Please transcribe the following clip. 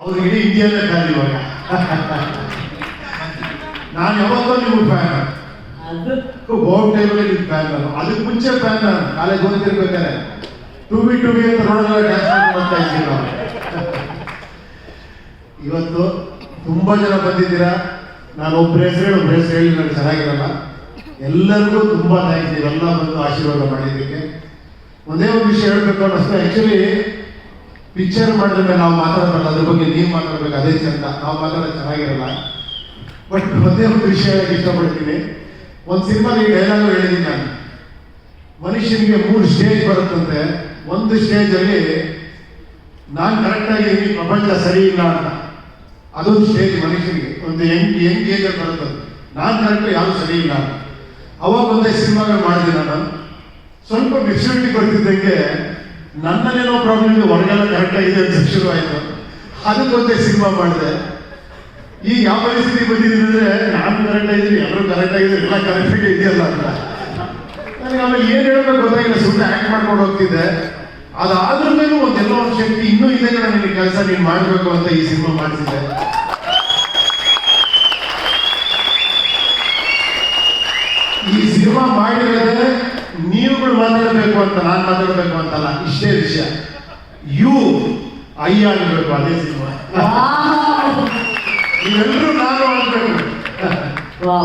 ಅವ್ರಿಗೆ ಇಡೀ ಇಂಡಿಯಾನೇ ಫ್ಯಾನ್ ಇವಾಗ. ನಾನು ಯಾವತ್ತೋ ನೀವು ಫ್ಯಾನ್, ಬೋರ್ಡ್ ಟೈಮಲ್ಲಿ ನಿಮ್ಮ ಫ್ಯಾನ್. ನಾನು ಅದಕ್ಕೆ ಮುಂಚೆ ಫ್ಯಾನ್. ನಾನು ಕಾಲೇಜ್ ಓದ್ತಿರ್ಬೇಕಾದ್ರೆ 2v2v ಅಂತ ರೋಡಲ್ಲ ಡ್ಯಾನ್ಸ್ ಮಾಡ್ತಾ ಇದ್ದೀವಿ ನಾವು. ಇವತ್ತು ತುಂಬಾ ಜನ ಬಂದಿದ್ದೀರಾ. ನಾನು ಒಬ್ಬರ ಹೆಸರು ಹೇಳಿ ನನಗೆ ಚೆನ್ನಾಗಿರಲ್ಲ. ಎಲ್ಲರಿಗೂ ತುಂಬಾ ಥ್ಯಾಂಕ್ಸ್. ನೀವೆಲ್ಲ ಬಂದು ಆಶೀರ್ವಾದ ಮಾಡಿದ್ದಕ್ಕೆ. ಒಂದೇ ಒಂದು ವಿಷಯ ಹೇಳ್ಬೇಕು ಅನ್ನಿಸ್ತು. ಆಕ್ಚುಲಿ ಪಿಕ್ಚರ್ ಮಾಡಿದ ಮೇಲೆ ನಾವು ಮಾತಾಡಬಲ್ಲ, ಅದ್ರ ಬಗ್ಗೆ ನೀವು ಮಾತಾಡ್ಬೇಕು, ಅದೇ ಚಂದ. ನಾವು ಮಾತಾಡೋದು ಚೆನ್ನಾಗಿರಲ್ಲ. ಬಟ್ ಒಂದೇ ಒಂದು ವಿಷಯ ಹೇಳಕ್ಕೆ ಇಷ್ಟಪಡ್ತೀನಿ. ಒಂದು ಸಿನಿಮಾಲಿ ಡೈಲಾಗ್ ಹೇಳಿದ್ದೀನಿ ನಾನು. ಮನುಷ್ಯನಿಗೆ 3 ಸ್ಟೇಜ್ ಬರುತ್ತಂತೆ. ಒಂದು ಸ್ಟೇಜ್ ಅಲ್ಲಿ ನಾನು ಕರೆಕ್ಟ್ ಆಗಿ ಪ್ರಪಂಚ ಸರಿ ಇಲ್ಲ ಅಂತ, ಅದೊಂದು ಸ್ಟೇಜ್ ಮನುಷ್ಯನಿಗೆ. ಒಂದು ಯಂಗ್ ಏಜ್ ಅಲ್ಲಿ ಬರುತ್ತದೆ, ನಾನು ಕರೆಕ್ಟ್ ಯಾರು ಸರಿ ಇಲ್ಲ ಅಂತ. ಅವಾಗ ಒಂದೇ ಸಿನಿಮಾಗಳು ಮಾಡಿದೆ ನಾನು. ಸ್ವಲ್ಪ ಮೆಚುರಿಟಿ ಬರ್ತಿದ್ದಂಗೆ ನನ್ನಲ್ಲೇನೋ ಪ್ರಾಬ್ಲಮ್ ಇದೆ, ಹೊರಗೆಲ್ಲ ಕರೆಕ್ಟ್ ಆಗಿದೆ ಅಂತ ಶುರು ಆಯಿತು. ಅದಕ್ಕೊಂದೇ ಸಿನಿಮಾ ಮಾಡಿದೆ. ಈಗ ಯಾವ ಪರಿಸ್ಥಿತಿ ಬಂದಿದ್ದೀನಿ ಅಂದ್ರೆ, ನಾನು ಕರೆಕ್ಟ್ ಆಗಿದ್ದೀನಿ, ಎಲ್ಲರೂ ಕರೆಕ್ಟ್ ಆಗಿದ್ದೀನಿ, ಎಲ್ಲ ಕರೆಕ್ಟಾಗಿ ಇದೆಯಲ್ಲ ಅಂತ ನನಗೆ ಆಮೇಲೆ ಏನು ಹೇಳಬೇಕು ಗೊತ್ತಾಗಿಲ್ಲ. ಸುಮ್ಮನೆ ಆ್ಯಕ್ಟ್ ಮಾಡ್ಕೊಂಡು ಹೋಗ್ತಿದ್ದೆ. ಅದಾದ್ರ ಮೇಲೂ ಒಂದೆಲ್ಲ ಒಂದು ಶಕ್ತಿ ಇನ್ನೂ ಇದೆ ಕಡೆ, ನಿನ್ನ ಕೆಲಸ ನೀನು ಮಾಡಬೇಕು ಅಂತ ಈ ಸಿನಿಮಾ ಮಾಡಿಸಿದ್ದೆ. ಈ ಸಿನಿಮಾ ಮಾಡಿದರೆ ನೀವುಗಳು ಮಾತಾಡಬೇಕು ಅಂತ, ನಾನು ಮಾತಾಡಬೇಕು ಅಂತಲ್ಲ. ಇಷ್ಟೇ ವಿಷಯ. ಐ ಆಗಬೇಕು, ಅದೇ ಸಿನಿಮಾ. ನೀವೆಲ್ಲರೂ ನಾನು ಆಗಬೇಕು.